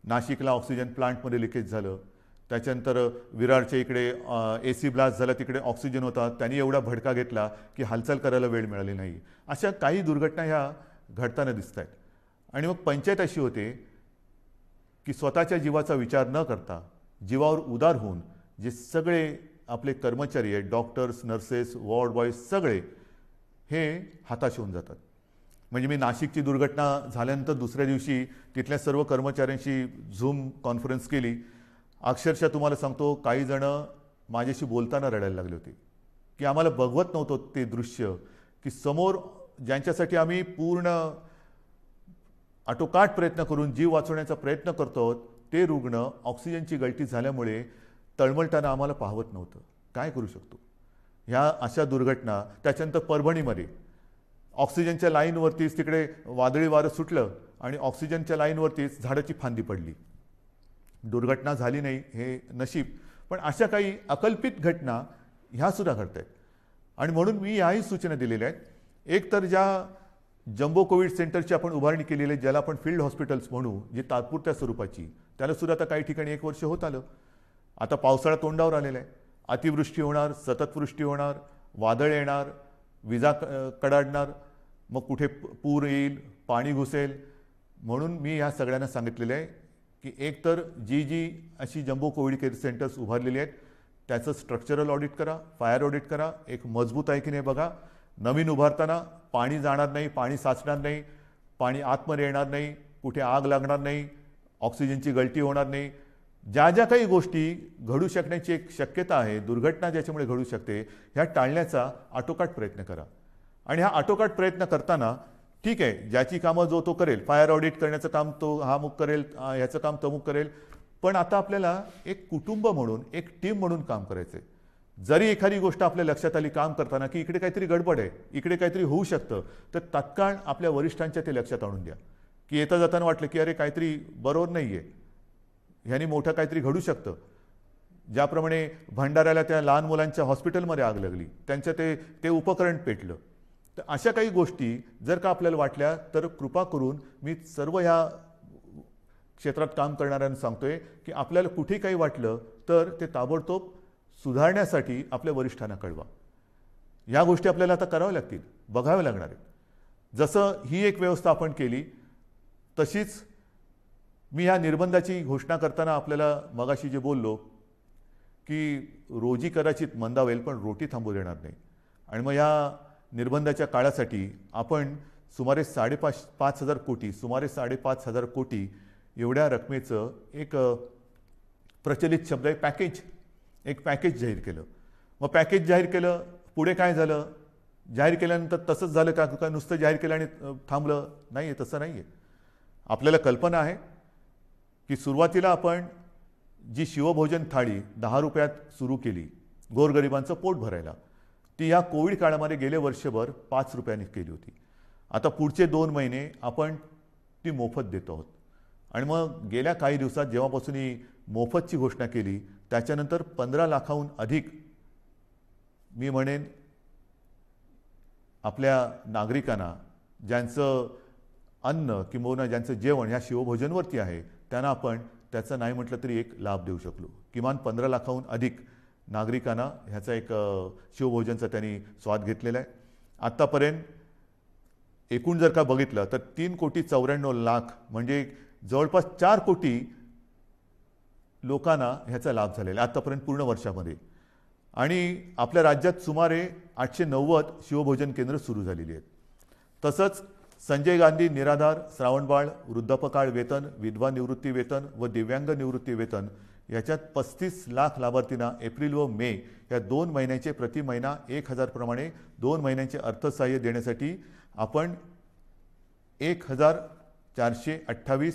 नाशिकला ऑक्सिजन प्लांटमध्ये लिकेज झालं. त्याच्यानंतर विरारच्या इकडे AC ब्लास्ट झाला, तिकडे ऑक्सिजन होता, त्यांनी एवढा भडका घेतला की हालचाल करायला वेळ मिळाली नाही. अशा काही दुर्घटना ह्या घडताना दिसत आहेत. आणि मग पंचायत अशी होते की स्वतःच्या जीवाचा विचार न करता जीवावर उदार होऊन जे सगळे आपले कर्मचारी आहेत, डॉक्टर्स, नर्सेस, वॉर्ड बॉयज सगळे हे हताश होऊन जातात. म्हणजे मी नाशिकची दुर्घटना झाल्यानंतर दुसऱ्या दिवशी तिथल्या सर्व कर्मचाऱ्यांशी झूम कॉन्फरन्स केली. अक्षरशः तुम्हाला सांगतो काही जण माझ्याशी बोलताना रडायला लागले होते की आम्हाला बघवत नव्हतं ते दृश्य की समोर ज्यांच्यासाठी आम्ही पूर्ण आटोकाट प्रयत्न करून जीव वाचवण्याचा प्रयत्न करतो ते रुग्ण ऑक्सिजनची गळती झाल्यामुळे तळमळताना आम्हाला पाहवत नव्हतं. काय करू शकतो. ह्या अशा दुर्घटना. त्याच्यानंतर परभणीमध्ये ऑक्सिजनच्या लाईनवरतीच तिकडे वादळी वारं सुटलं आणि ऑक्सिजनच्या लाईनवरतीच झाडाची फांदी पडली. दुर्घटना झाली नाही हे नशीब, पण अशा काही अकल्पित घटना ह्यासुद्धा घडत आहेत. आणि म्हणून मी याही सूचना दिलेल्या आहेत. एक तर ज्या जम्बो कोविड सेंटरची आपण उभारणी केलेली आहे, ज्याला आपण फील्ड हॉस्पिटल्स म्हणू, जी तात्पुरत्या स्वरूपाची, त्याला सुद्धा आता काही ठिकाणी 1 वर्ष होत आलं. आता पावसाळा तोंडावर आलेला आहे. अतिवृष्टी होणार, सततवृष्टी होणार, वादळ येणार, विजा कडाडणार, मग कुठे पूर येईल, पाणी घुसेल. म्हणून मी ह्या सगळ्यांना सांगितलेलं आहे की एक तर जी अशी जम्बो कोविड केअर सेंटर्स उभारलेली आहेत त्याचं स्ट्रक्चरल ऑडिट करा, फायर ऑडिट करा, एक मजबूत आहे की नाही बघा. नवीन उभारताना पाणी जाणार नाही, पाणी साचणार नाही, पाणी आतमध्ये येणार नाही, कुठे आग लागणार नाही, ऑक्सिजनची गळती होणार नाही. ज्या ज्या काही गोष्टी घडू शकण्याची एक शक्यता आहे, दुर्घटना ज्याच्यामुळे घडू शकते, ह्या टाळण्याचा आटोकाट प्रयत्न करा. आणि हा आटोकाट प्रयत्न करताना ठीक आहे, ज्याची कामं जो तो करेल, फायर ऑडिट करण्याचं काम तो हा मुक करेल, ह्याचं काम तो मुक करेल, पण आता आपल्याला एक कुटुंब म्हणून, एक टीम म्हणून काम करायचं आहे. जरी एखादी गोष्ट आपल्या लक्षात आली काम करताना की इकडे काहीतरी गडबड आहे, इकडे काहीतरी होऊ शकतं, तर तात्काळ आपल्या वरिष्ठांच्या ते लक्षात आणून द्या. की येता जाताना वाटलं की अरे काहीतरी बरोबर नाही आहे, ह्यानी मोठं काहीतरी घडू शकतं. ज्याप्रमाणे भंडाऱ्याला त्या लहान मुलांच्या हॉस्पिटलमध्ये आग लागली, त्यांचं ते उपकरण पेटलं. तर अशा काही गोष्टी जर का आपल्याला वाटल्या तर कृपा करून मी सर्व ह्या क्षेत्रात काम करणाऱ्यांना सांगतोय की आपल्याला कुठे काही वाटलं तर ते ताबडतोब सुधारण्यासाठी आपल्या वरिष्ठांना कळवा. या गोष्टी आपल्याला आता कराव्या लागतील, बघाव्या लागणार आहेत. जसं ही एक व्यवस्था आपण केली, तशीच मी ह्या निर्बंधाची घोषणा करताना आपल्याला मगाशी जे बोललो की रोजी कदाचित मंदावेल पण रोटी थांबू देणार नाही. आणि मग या निर्बंधाच्या काळासाठी आपण सुमारे 5,500 कोटी, सुमारे 5,500 कोटी एवढ्या रकमेचं एक प्रचलित शब्द आहे पॅकेज, एक पॅकेज जाहीर केलं. मग पॅकेज जाहीर केलं, पुढे काय झालं? जाहीर केल्यानंतर तसंच झालं का नुसतं जाहीर केलं आणि थांबलं? नाही आहे, तसं नाही आहे. आपल्याला कल्पना आहे की सुरुवातीला आपण जी शिवभोजन थाळी 10 रुपयात सुरू केली गोरगरिबांचं पोट भरायला, ती या कोविड काळामध्ये गेले वर्षभर 5 रुपयांनी केली होती. आता पुढचे 2 महिने आपण ती मोफत देतो आहोत. आणि मग गेल्या काही दिवसात जेव्हापासून ही मोफतची घोषणा केली, त्याच्यानंतर 15 लाखाहून अधिक मी म्हणेन आपल्या नागरिकांना ज्यांचं अन्न किंवा ज्यांचं जेवण ह्या शिवभोजनवरती आहे, त्यांना आपण त्याचा नाही म्हटलं तरी एक लाभ देऊ शकलो. किमान 15 लाखाहून अधिक नागरिकांना ह्याचा एक शिवभोजनचा त्यांनी स्वाद घेतलेला आहे. आत्तापर्यंत एकूण जर का बघितलं तर 3,94,00,000 म्हणजे जवळपास 4 कोटी लोकांना ह्याचा लाभ झालेला आहे आत्तापर्यंत पूर्ण वर्षामध्ये. आणि आपल्या राज्यात सुमारे 890 शिवभोजन केंद्र सुरू झालेली आहेत. तसंच संजय गांधी निराधार, श्रावणबाळ, वृद्धापकाळ वेतन, विधवा निवृत्ती वेतन व दिव्यांग निवृत्ती वेतन याच्यात 35 लाख लाभार्थींना एप्रिल व मे या 2 महिन्यांचे प्रति महिना 1,000 प्रमाणे 2 महिन्यांचे अर्थसहाय्य देण्यासाठी आपण 1,428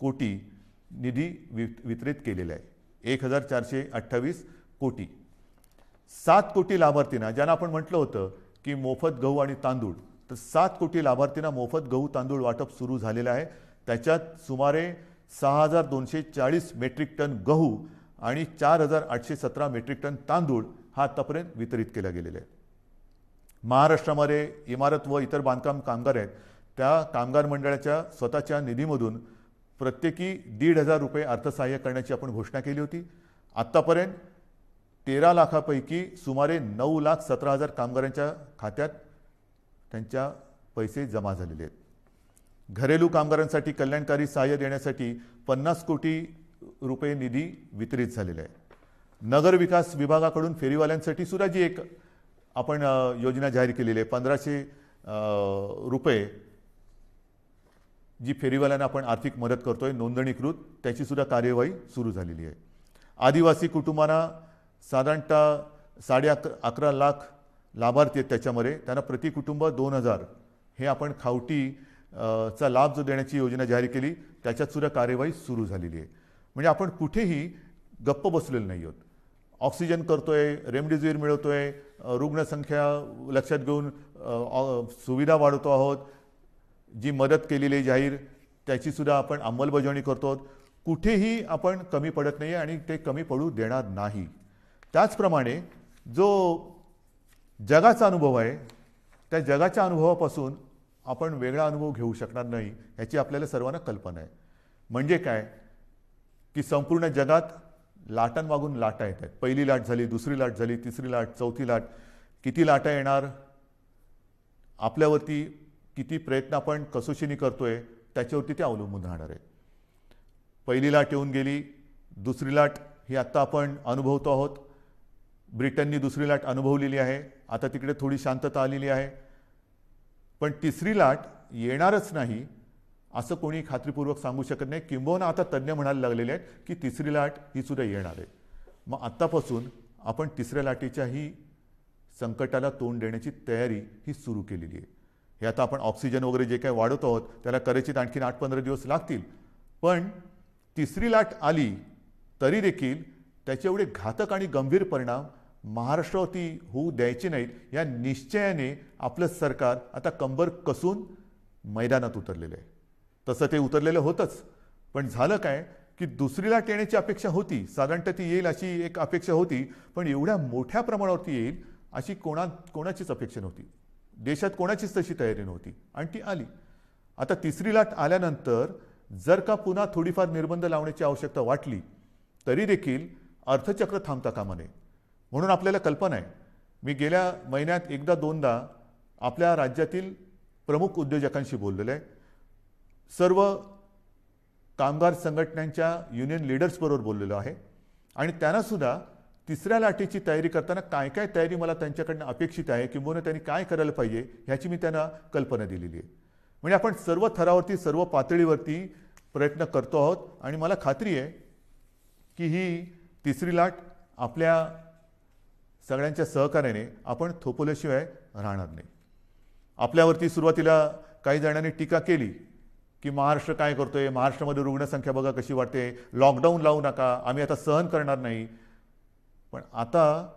कोटी निधी वितरित केलेला आहे. 1,428 कोटी. 7 कोटी लाभार्थींना, ज्यांना आपण म्हटलं होतं की मोफत गहू आणि तांदूळ, तर 7 कोटी लाभार्थींना मोफत गहू तांदूळ वाटप सुरू झालेलं आहे. त्याच्यात सुमारे 6,240 मेट्रिक टन गहू आणि 4,817 मेट्रिक टन तांदूळ हा आतापर्यंत वितरित केला गेलेला आहे. महाराष्ट्रामध्ये इमारत व इतर बांधकाम कामगार आहेत, त्या कामगार मंडळाच्या स्वतःच्या निधीमधून प्रत्येकी 1,500 रुपये अर्थसहाय्य करण्याची आपण घोषणा केली होती. आत्तापर्यंत 13 लाखापैकी सुमारे 9,17,000 कामगारांच्या खात्यात त्यांच्या पैसे जमा झालेले आहेत. घरेलू कामगारांसाठी कल्याणकारी सहाय्य देण्यासाठी 50 कोटी रुपये निधी वितरित झालेला आहे. नगर विकास विभागाकडून फेरीवाल्यांसाठी सुद्धा जी एक आपण योजना जाहीर केलेली आहे, 1,500 रुपये जी फेरीवाल्यांना आपण आर्थिक मदत करतोय नोंदणीकृत, त्याची सुद्धा कार्यवाही सुरू झालेली आहे. आदिवासी कुटुंबांना साधारणतः 11.5 लाख लाभार्थी आहेत. त्याच्यामध्ये त्यांना प्रति कुटुंब 2,000 हे आपण खावटी चा लाभ जो देण्याची योजना जाहीर केली, त्याच्यात सुद्धा कार्यवाही सुरू झालेली आहे. म्हणजे आपण कुठेही गप्प बसलेलो नाही आहोत. ऑक्सिजन करतोय, रेमडेसिवीर मिळवतोय, रुग्णसंख्या लक्षात घेऊन सुविधा वाढवतो आहोत. जी मदत केलेली आहे जाहीर, त्याची सुद्धा आपण अंमलबजावणी करतो. कुठेही आपण कमी पडत नाही आणि ते कमी पडू देणार नाही. त्याचप्रमाणे जो जगाचा अनुभव आहे, त्या जगाच्या अनुभवापासून आपण वेगळा अनुभव घेऊ शकणार नाही, याची आपल्याला सर्वांना कल्पना आहे. म्हणजे काय की संपूर्ण जगात लाटांमागून लाटा येत आहेत. पहिली लाट झाली, दुसरी लाट झाली, तिसरी लाट, चौथी लाट. किती लाटा येणार, आपल्यावरती किती प्रयत्न आपण कसोशीने करतोय त्याच्यावरती ते अवलंबून राहणार आहे. पहिली लाट येऊन गेली, दुसरी लाट ही आत्ता आपण अनुभवतो आहोत. ब्रिटननी दुसरी लाट अनुभवलेली आहे, आता तिकडे थोडी शांतता आलेली आहे. पण तिसरी लाट येणारच नाही असं कोणी खात्रीपूर्वक सांगू शकत नाही. किंबहुना आता तज्ज्ञ म्हणायला लागलेले आहेत की तिसरी लाट ही सुद्धा येणार आहे. मग आत्तापासून आपण तिसऱ्या लाटेच्याही संकटाला तोंड देण्याची तयारी ही सुरू केलेली आहे. हे आता आपण ऑक्सिजन वगैरे जे काही वाढवत आहोत त्याला कदाचित आणखी 8-15 दिवस लागतील. पण तिसरी लाट आली तरी देखील त्याचे एवढे घातक आणि गंभीर परिणाम महाराष्ट्रावरती होऊ द्यायचे नाहीत या निश्चयाने आपलं सरकार आता कंबर कसून मैदानात उतरलेलं आहे. तसं ते उतरलेलं होतंच. पण झालं काय की दुसरी लाट येण्याची अपेक्षा होती, साधारणतः ती येईल अशी एक अपेक्षा होती. पण एवढ्या मोठ्या प्रमाणावरती येईल अशी कोणाचीच अपेक्षा नव्हती. देशात कोणाचीच तशी तयारी नव्हती आणि ती आली. आता तिसरी लाट आल्यानंतर जर का पुन्हा थोडीफार निर्बंध लावण्याची आवश्यकता वाटली तरी देखील अर्थचक्र थांबता कामा नये. म्हणून आपल्याला कल्पना आहे, मी गेल्या महिन्यात एकदा दोनदा आपल्या राज्यातील प्रमुख उद्योजकांशी बोललेलो आहे. सर्व कामगार संघटनांच्या युनियन लीडर्सबरोबर बोललेलो आहे आणि त्यांना सुद्धा तिसऱ्या लाटेची तयारी करताना काय काय तयारी मला त्यांच्याकडनं अपेक्षित आहे किंवा त्यांनी काय करायला पाहिजे ह्याची मी त्यांना कल्पना दिलेली आहे. म्हणजे आपण सर्व थरावरती सर्व पातळीवरती प्रयत्न करतो आहोत आणि मला खात्री आहे की ही तिसरी लाट आपल्या सगळ्यांच्या सहकार्याने आपण थोपवल्याशिवाय राहणार नाही. आपल्यावरती सुरुवातीला काही जणांनी टीका केली की महाराष्ट्र काय करतोय, महाराष्ट्रामध्ये रुग्णसंख्या बघा कशी वाढते, लॉकडाऊन लावू नका, आम्ही आता सहन करणार नाही. पण आता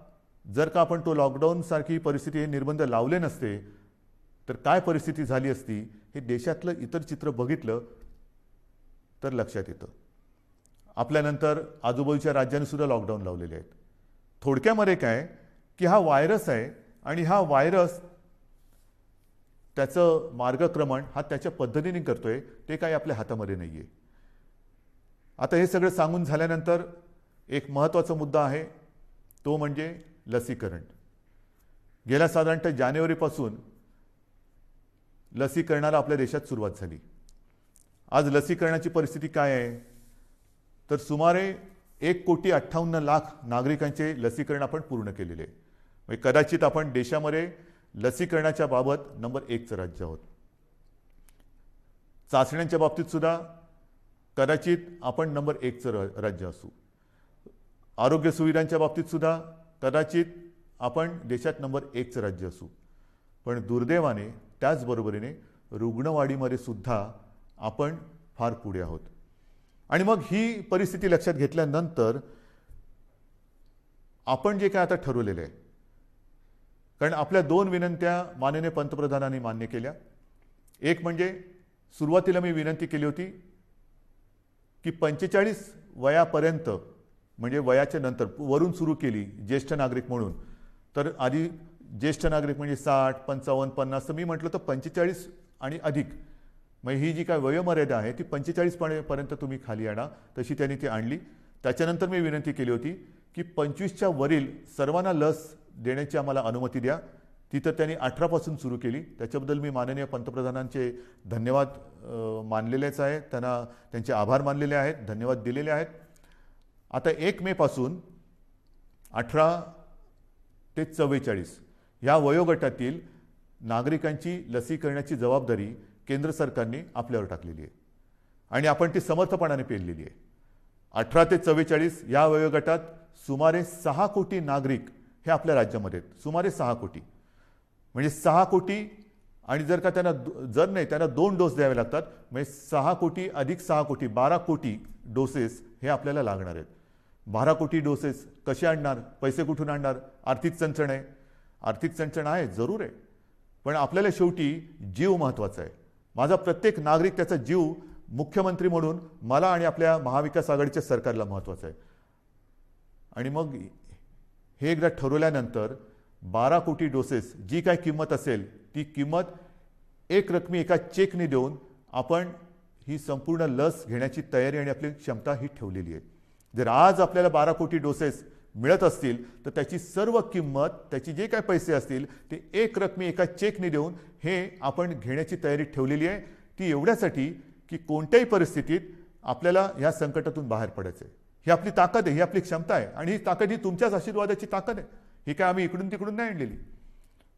जर का आपण तो लॉकडाऊन सारखी परिस्थिती निर्बंध लावले नसते तर काय परिस्थिती झाली असती हे देशातलं इतर चित्र बघितलं तर लक्षात येतं. आपल्यानंतर आजूबाजूच्या राज्यांनी सुद्धा लॉकडाऊन लावलेले आहेत. थोडक्यामध्ये काय की हा व्हायरस आहे आणि हा व्हायरस त्याचं मार्गक्रमण हा त्याच्या पद्धतीने करतोय, ते काही आपल्या हातामध्ये नाही आहे. आता हे सगळं सांगून झाल्यानंतर एक महत्त्वाचा मुद्दा आहे, तो म्हणजे लसीकरण. गेल्या साधारणतः जानेवारीपासून लसीकरणाला आपल्या देशात सुरुवात झाली. आज लसीकरणाची परिस्थिती काय आहे तर सुमारे 1,58,00,000 नागरिकांचे लसीकरण आपण पूर्ण केलेले आहे. म्हणजे कदाचित आपण देशामध्ये लसीकरणाच्या बाबत नंबर 1चं राज्य आहोत. चाचण्यांच्या बाबतीत सुद्धा कदाचित आपण नंबर 1चं राज्य असू. आरोग्य सुविधांच्या बाबतीत सुद्धा कदाचित आपण देशात नंबर 1चं राज्य असू. पण दुर्दैवाने त्याचबरोबरीने रुग्णवाढीमध्ये सुद्धा आपण फार पुढे आहोत. आणि मग ही परिस्थिती लक्षात घेतल्यानंतर आपण जे काय आता ठरवलेलं आहे, कारण आपल्या 2 विनंत्या माननीय पंतप्रधानांनी मान्य केल्या. एक म्हणजे सुरुवातीला मी विनंती केली होती की 45 वयापर्यंत म्हणजे वयाच्या नंतर वरून सुरू केली ज्येष्ठ नागरिक म्हणून. तर आधी ज्येष्ठ नागरिक म्हणजे 60, 55, 50, तर मी म्हटलं तर 45 आणि अधिक, म्हणजे ही जी काय वयोमर्यादा आहे ती 45 पर्यंत तुम्ही खाली आणा. तशी त्यांनी ती आणली. त्याच्यानंतर मी विनंती केली होती की 25च्या वरील सर्वांना लस देण्याची आम्हाला अनुमती द्या. ती तर त्यांनी 18 पासून सुरू केली. त्याच्याबद्दल मी माननीय पंतप्रधानांचे धन्यवाद मानलेलेच आहे, त्यांना त्यांचे आभार मानलेले आहेत, धन्यवाद दिलेले आहेत. आता 1 मे पासून 18 ते 44 या वयोगटातील नागरिकांची लसीकरणाची जबाबदारी केंद्र सरकारने आपल्यावर टाकलेली आहे आणि आपण ती समर्थपणाने पेललेली आहे. 18 ते 44 या वयोगटात सुमारे 6 कोटी नागरिक हे आपल्या राज्यामध्ये आहेत. सुमारे 6 कोटी म्हणजे 6 कोटी आणि जर का त्यांना त्यांना 2 डोस द्यावे लागतात, म्हणजे 6 कोटी अधिक 6 कोटी 12 कोटी डोसेस हे आपल्याला लागणार आहेत. 12 कोटी डोसेस कसे आणणार, पैसे कुठून आणणार, आर्थिक चणचण आहे. आर्थिक चणचण आहे, जरूर आहे, पण आपल्याला शेवटी जीव महत्त्वाचा आहे. माझा प्रत्येक नागरिक त्याचा जीव मुख्यमंत्री म्हणून मला आणि आपल्या महाविकास आघाडीच्या सरकारला महत्त्वाचा आहे. आणि मग हे एकदा ठरवल्यानंतर 12 कोटी डोसेस जी काय किंमत असेल ती किंमत एक रकमी एका चेकने देऊन आपण ही संपूर्ण लस घेण्याची तयारी आणि आपली क्षमता ही ठेवलेली आहे. जर आज आपल्याला 12 कोटी डोसेस मिळत असतील तर त्याची सर्व किंमत, त्याची जे काय पैसे असतील ते एक रकमी एका चेकने देऊन हे आपण घेण्याची तयारी ठेवलेली आहे. ती एवढ्यासाठी की कोणत्याही परिस्थितीत आपल्याला या संकटातून बाहेर पडायचं आहे. ही आपली ताकद आहे, ही आपली क्षमता आहे आणि ही ताकद ही तुमच्याच आशीर्वादाची ताकद आहे. ही काय आम्ही इकडून तिकडून नाही आणलेली.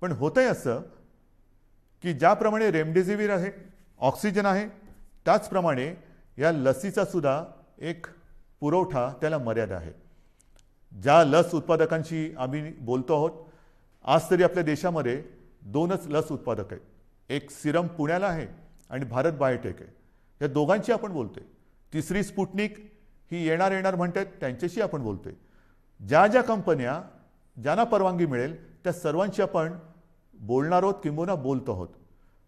पण होतंय असं की ज्याप्रमाणे रेमडेसिवीर आहे, ऑक्सिजन आहे, त्याचप्रमाणे या लसीचा सुद्धा एक पुरवठा त्याला मर्यादा आहे. ज्या लस उत्पादकांशी आम्ही बोलतो आहोत, आज तरी आपल्या देशामध्ये 2च लस उत्पादक आहेत. एक सिरम पुण्याला आहे आणि भारत बायोटेक आहे. या दोघांची आपण बोलतोय. तिसरी स्पुटनिक ही येणार म्हणतात, त्यांच्याशी आपण बोलतोय. ज्या ज्या कंपन्या ज्यांना परवानगी मिळेल त्या सर्वांशी आपण बोलणार आहोत किंबहुना बोलतो आहोत.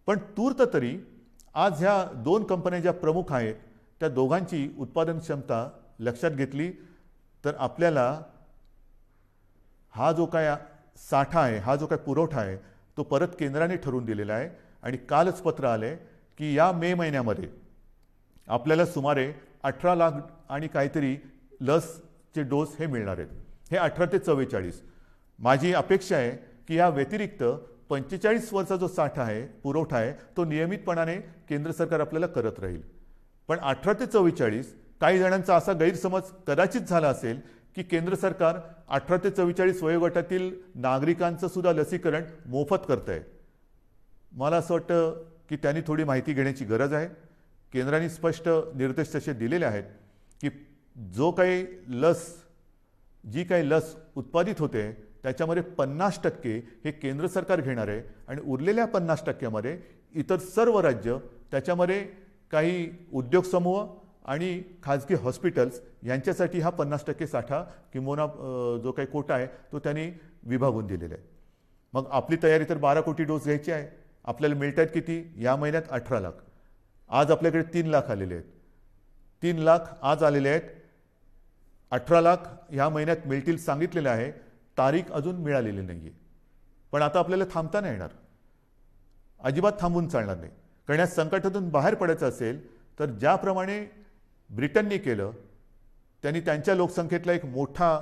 पण तूर्त तरी आज ह्या 2 कंपन्या ज्या प्रमुख आहेत त्या दोघांची उत्पादन क्षमता लक्षात घेतली तर आपल्याला हा जो काय साठा आहे, हा जो काय पुरवठा आहे तो परत केंद्राने ठरवून दिलेला आहे. आणि कालच पत्र आले की या मे महिन्यामध्ये आपल्याला सुमारे 18 लाख आणि काहीतरी लसचे डोस हे मिळणार आहेत. हे 18 ते 44. माझी अपेक्षा आहे की या व्यतिरिक्त 45 वर्षाचा जो साठा आहे, पुरवठा आहे, तो नियमितपणाने केंद्र सरकार आपल्याला करत राहील. पण 18 ते 44 काही जणांचा असा गैरसमज कदाचित झाला असेल की केंद्र सरकार 18 ते 44 वयोगटातील नागरिकांचं सुद्धा लसीकरण मोफत करत आहे. मला असं वाटतं की त्यांनी थोडी माहिती घेण्याची गरज आहे. केंद्राने स्पष्ट निर्देश तसे दिलेले आहेत की जी काही लस उत्पादित होते त्याच्यामध्ये 50% हे केंद्र सरकार घेणार आहे आणि उरलेल्या 50%मध्ये इतर सर्व राज्य, त्याच्यामध्ये काही उद्योग समूह आणि खाजगी हॉस्पिटल्स यांच्यासाठी हा 50% साठा किंवा जो काही कोटा आहे तो त्यांनी विभागून दिलेला आहे. मग आपली तयारी तर 12 कोटी डोस घ्यायची आहे. आपल्याला मिळत आहेत किती? या महिन्यात 18 लाख. आज आपल्याकडे 3 लाख आलेले आहेत. 3 लाख आज आलेले आहेत. 18 लाख ह्या महिन्यात मिळतील सांगितलेलं आहे. तारीख अजून मिळालेली नाही आहे. पण आता आपल्याला थांबता नाही येणार, अजिबात थांबून चालणार नाही. कारण या संकटातून बाहेर पडायचं असेल तर ज्याप्रमाणे ब्रिटनने केलं, त्यांनी त्यांच्या लोकसंख्येतला एक मोठा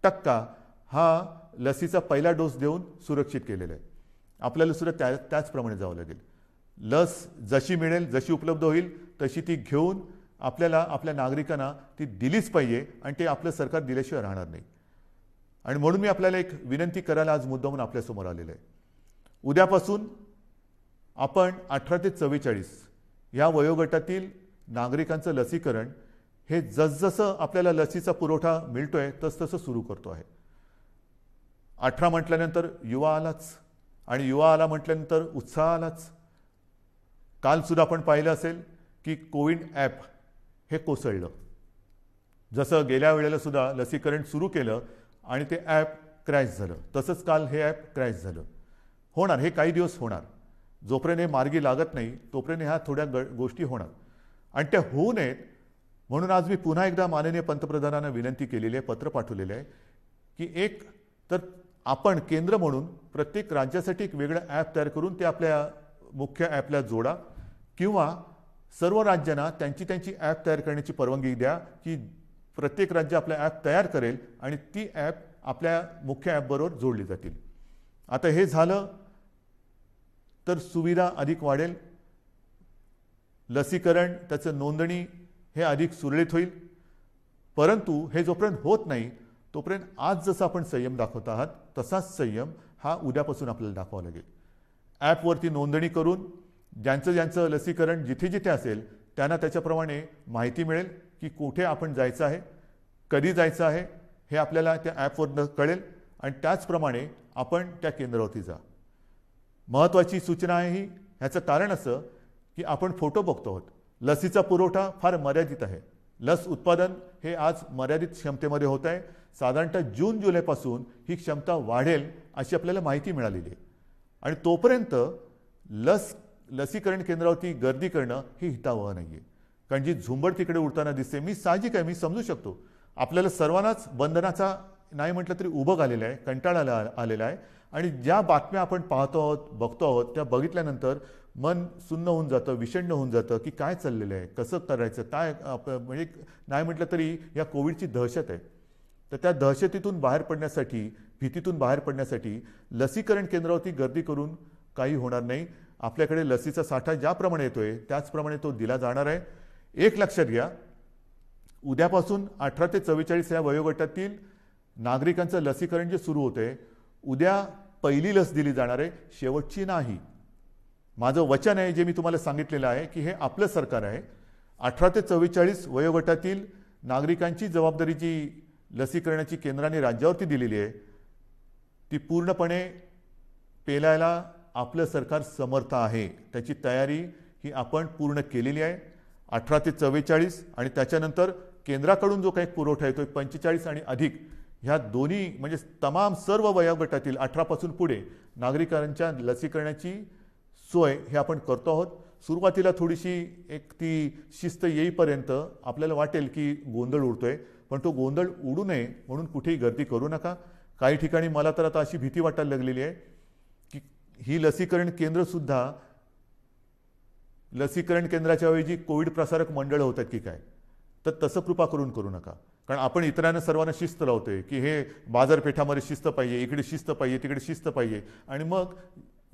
टक्का हा लसीचा पहिला डोस देऊन सुरक्षित केलेला आहे. आपल्याला सुद्धा त्याचप्रमाणे जावं लागेल. लस जशी मिळेल, जशी उपलब्ध होईल तशी ती घेऊन आपल्याला आपल्या नागरिकांना ती दिलीच पाहिजे आणि ते आपलं सरकार दिल्याशिवाय राहणार नाही. आणि म्हणून मी आपल्याला एक विनंती करायला आज मुद्दामून आपल्यासमोर आलेलं आहे. उद्यापासून आपण 18 ते 44 या वयोगटातील नागरिकांचं लसीकरण हे जसजसं आपल्याला लसीचा पुरवठा मिळतोय तसतसं सुरू करतो आहे. 18 म्हटल्यानंतर युवा आलाच आणि युवा आला म्हटल्यानंतर उत्साह आलाच. काल सुद्धा आपण पाहिलं असेल की कोविन ॲप हे कोसळलं. जसं गेल्या वेळेला सुद्धा लसीकरण सुरू केलं आणि ते ॲप क्रॅश झालं, तसंच काल हे ॲप क्रॅश झालं. होणार, हे काही दिवस होणार. जोपर्यंत हे मार्गी लागत नाही तोपर्यंत ह्या थोड्या गोष्टी होणार आणि त्या होऊ नयेत म्हणून आज मी पुन्हा एकदा माननीय पंतप्रधानांना विनंती केलेली आहे, पत्र पाठवलेलं आहे की एक तर आपण केंद्र म्हणून प्रत्येक राज्यासाठी एक वेगळं ॲप तयार करून ते आपल्या मुख्य ॲपला जोडा किंवा सर्व राज्यांना त्यांची ॲप तयार करण्याची परवानगी द्या की प्रत्येक राज्य आपला ॲप तयार करेल आणि ती ॲप आपल्या मुख्य ॲपबरोबर जोडली जातील. आता हे झालं तर सुविधा अधिक वाढेल, लसीकरण त्याचं नोंदणी हे अधिक सुरळीत होईल. परंतु हे जोपर्यंत होत नाही तोपर्यंत आज जसं आपण संयम दाखवत आहात तसाच संयम हा उद्यापासून आपल्याला दाखवावा लागेल. ॲपवरती नोंदणी करून ज्यांचं लसीकरण जिथे जिथे असेल त्यांना त्याच्याप्रमाणे माहिती मिळेल की कुठे आपण जायचं आहे, कधी जायचं आहे हे आपल्याला त्या ॲपवरनं कळेल आणि त्याचप्रमाणे आपण त्या केंद्रावरती जा. महत्त्वाची सूचना आहे ही. ह्याचं कारण असं की आपण फोटो बघतो आहोत. लसीचा पुरवठा फार मर्यादित आहे. लस उत्पादन हे आज मर्यादित क्षमतेमध्ये होत आहे. साधारणतः जून जुलैपासून ही क्षमता वाढेल अशी आपल्याला माहिती मिळालेली आहे आणि तोपर्यंत लसीकरण केंद्रावरती गर्दी करणं हे हितावह नाही आहे. कारण जी झुंबड तिकडे उडताना दिसते, मी साहजिक आहे, मी समजू शकतो. आपल्याला सर्वांनाच बंधनाचा नाही म्हटलं तरी उभं आलेलं आहे, कंटाळा आलेला आहे आणि ज्या बातम्या आपण पाहतो आहोत, बघतो आहोत त्या बघितल्यानंतर मन सुन्न होऊन जातं, विषण्ण होऊन जातं की काय चाललेलं आहे, कसं करायचं, काय म्हणजे नाही म्हटलं तरी या कोविडची दहशत आहे. तर त्या दहशतीतून बाहेर पडण्यासाठी, भीतीतून बाहेर पडण्यासाठी लसीकरण केंद्रावरती गर्दी करून काही होणार नाही. आपल्याकडे लसीचा साठा ज्याप्रमाणे येतोय त्याचप्रमाणे तो दिला जाणार आहे. एक लक्षात घ्या, उद्यापासून 18 ते 44 या वयोगटातील नागरिकांचं लसीकरण जे सुरू होते उद्या पहिली लस दिली जाणार आहे, शेवटची नाही. माझं वचन आहे जे मी तुम्हाला सांगितलेलं आहे की हे आपलं सरकार आहे. 18 ते 44 वयोगटातील नागरिकांची जबाबदारी जी लसीकरणाची केंद्राने राज्यावरती दिलेली आहे ती पूर्णपणे पेलायला आपलं सरकार समर्थ आहे. त्याची तयारी ही आपण पूर्ण केलेली आहे. 18 ते 44 आणि त्याच्यानंतर केंद्राकडून जो काही पुरवठा येतोय 45 आणि अधिक, ह्या दोन्ही म्हणजे तमाम सर्व वयोगटातील 18 पासून पुढे नागरिकांच्या लसीकरणाची सोय हे आपण करतो आहोत. सुरुवातीला थोडीशी एक ती शिस्त येईपर्यंत आपल्याला वाटेल की गोंधळ उडतोय, पण तो गोंधळ उडू नये म्हणून कुठेही गर्दी करू नका. काही ठिकाणी मला तर आता अशी भीती वाटायला लागलेली आहे की ही लसीकरण केंद्र सुद्धा लसीकरण केंद्राच्या ऐवजी कोविड प्रसारक मंडळ होतात की काय. तर तसं कृपा करून करू नका, कारण आपण इतरांना सर्वांना शिस्त लावतोय की हे बाजारपेठामध्ये शिस्त पाहिजे, इकडे शिस्त पाहिजे, तिकडे शिस्त पाहिजे, आणि मग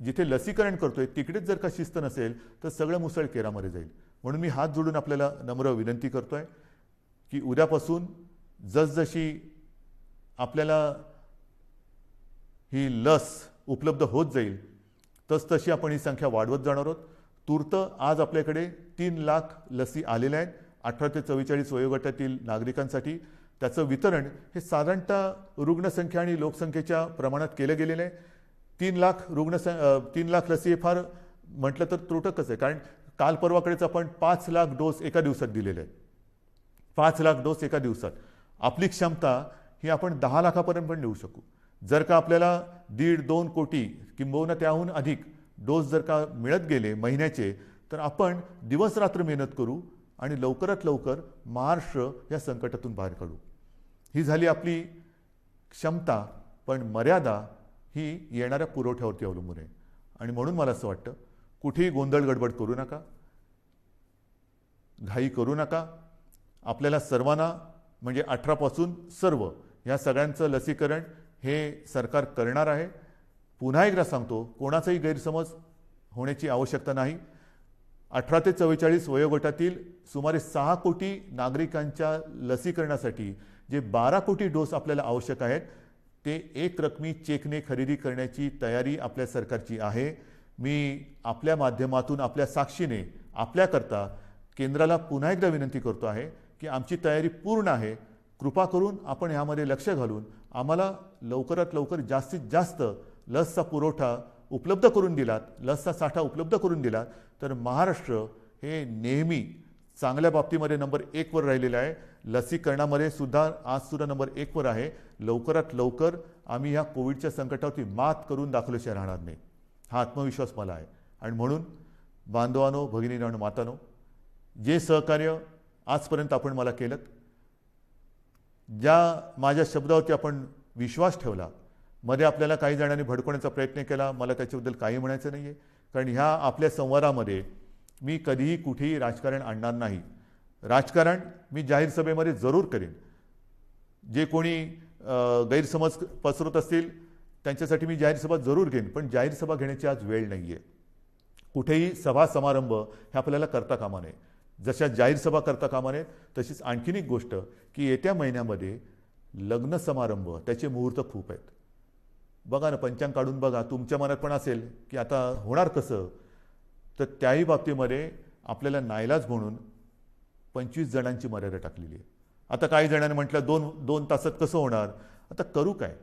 जिथे लसीकरण करतोय तिकडेच जर का शिस्त नसेल तर सगळं मुसळ केरामध्ये जाईल. म्हणून मी हात जोडून आपल्याला नम्र विनंती करतोय की उद्यापासून जसजशी आपल्याला ही लस उपलब्ध होत जाईल तसतशी आपण ही संख्या वाढवत जाणार आहोत. तूर्त आज आपल्याकडे 3 लाख लसी आलेल्या आहेत 18 ते 44 वयोगटातील नागरिकांसाठी. त्याचं वितरण हे साधारणतः रुग्णसंख्या आणि लोकसंख्येच्या प्रमाणात केलं गेलेलं आहे. 3 लाख लसी हे फार म्हटलं तर त्रुटकच आहे, कारण काल परवाकडेच आपण 5 लाख डोस एका दिवसात दिलेले आहेत. 5 लाख डोस एका दिवसात. आपली क्षमता ही आपण 10 लाखापर्यंत पण नेऊ शकू. जर का आपल्याला 1.5-2 कोटी किंबहुना त्याहून अधिक डोस जर का मिळत गेले महिन्याचे, तर आपण दिवस रात्र मेहनत करू आणि लवकरात लवकर महाराष्ट्र या संकटातून बाहेर काढू. ही झाली आपली क्षमता, पण मर्यादा ही येणाऱ्या पुरवठ्यावरती अवलंबून आहे. आणि म्हणून मला असं वाटतं कुठेही गोंधळ गडबड करू नका, घाई करू नका. आपल्याला सर्वांना म्हणजे 18 पासून सर्व या सगळ्यांचं लसीकरण हे सरकार करणार आहे. पुन्हा एकदा सांगतो, कोणाचाही गैरसमज होण्याची आवश्यकता नाही. 18 ते 44 वयोगटातील सुमारे 6 कोटी नागरिकांच्या लसीकरणासाठी जे 12 कोटी डोस आपल्याला आवश्यक आहेत ते एक रकमी चेकने खरेदी करण्याची तयारी आपल्या सरकारची आहे. मी आपल्या माध्यमातून आपल्या साक्षीने आपल्याकरता केंद्राला पुन्हा एकदा विनंती करतो आहे की आमची तयारी पूर्ण आहे. कृपा करून आपण ह्यामध्ये लक्ष घालून आम्हाला लवकरात लवकर जास्तीत जास्त लसचा पुरवठा उपलब्ध करून दिलात, लसचा साठा उपलब्ध करून दिलात, तर महाराष्ट्र हे नेहमी चांगल्या बाबतीमध्ये नंबर 1 वर राहिलेला आहे. लसीकरणामध्ये सुद्धा आज सुद्धा नंबर 1 वर आहे. लवकरात लवकर आम्ही ह्या कोविडच्या संकटावरती मात करून दाखवल्याशिवाय राहणार नाही, हा आत्मविश्वास मला आहे. आणि म्हणून बांधवांनो, भगिनींनो आणि मातांनो, जे सहकार्य आजपर्यंत आपण मला केलं, ज्या माझ्या शब्दावरती आपण विश्वास ठेवला, मध्ये आपल्याला काही जणांनी भडकवण्याचा प्रयत्न केला, मला त्याच्याबद्दल काही म्हणायचं नाही आहे. कारण ह्या आपल्या संवादामध्ये मी कधीही कुठेही राजकारण आणणार नाही. राजकारण मी जाहीर सभेमध्ये जरूर करेन. जे कोणी गैरसमज पसरवत असतील त्यांच्यासाठी मी जाहीर सभा जरूर घेईन, पण जाहीर सभा घेण्याची आज वेळ नाही आहे. कुठेही सभा समारंभ हे आपल्याला करता कामा नये. जशा जाहीर सभा करता कामा नये, तशीच आणखीन एक गोष्ट की येत्या महिन्यामध्ये लग्न समारंभ त्याचे मुहूर्त खूप आहेत. बघा ना, पंचांग काढून बघा, तुमच्या मनात पण असेल की आता होणार कसं, तर त्याही बाबतीमध्ये आपल्याला नाईलाज म्हणून 25 जणांची मर्यादा टाकलेली आहे. आता काही जणांनी म्हटलं 2 तासात कसं होणार, आता करू काय.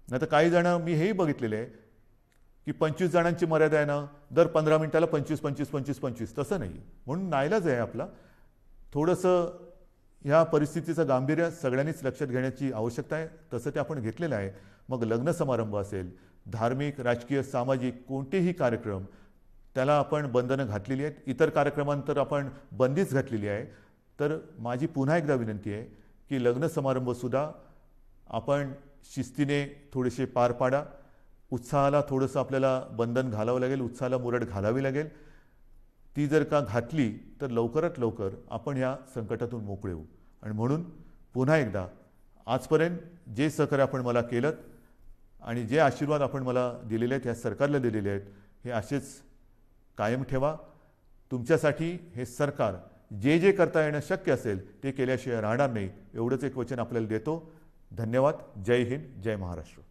नाही तर काही जण मी हेही बघितलेले आहे की 25 जणांची मर्यादा आहे ना, दर 15 मिनिटाला 25 तसं नाही. म्हणून नाईलाज आहे आपला. थोडंसं ह्या परिस्थितीचं गांभीर्य सगळ्यांनीच लक्षात घेण्याची आवश्यकता आहे. तसं ते आपण घेतलेलं आहे. मग लग्न समारंभ असेल, धार्मिक, राजकीय, सामाजिक कोणतेही कार्यक्रम, त्याला आपण बंधनं घातलेली आहेत. इतर कार्यक्रमांतर आपण बंदीच घातलेली आहे. तर माझी पुन्हा एकदा विनंती आहे की लग्न समारंभसुद्धा आपण शिस्तीने थोडेसे पार पाडा. उत्साहाला थोडंसं आपल्याला बंधन घालावं लागेल, उत्साहाला मुरड घालावी लागेल. ती जर का घातली तर लवकरात लवकर आपण ह्या संकटातून मोकळे होऊ. आणि म्हणून पुन्हा एकदा आजपर्यंत जे सहकार्य आपण मला केलं आणि जे आशीर्वाद आपण मला दिलेले आहेत, ह्या सरकारला दिलेले आहेत, हे असेच कायम ठेवा. तुमच्यासाठी हे सरकार जे जे करता येणं शक्य असेल ते केल्याशिवाय राहणार नाही, एवढंच एक वचन आपल्याला देतो. धन्यवाद. जय हिंद, जय महाराष्ट्र.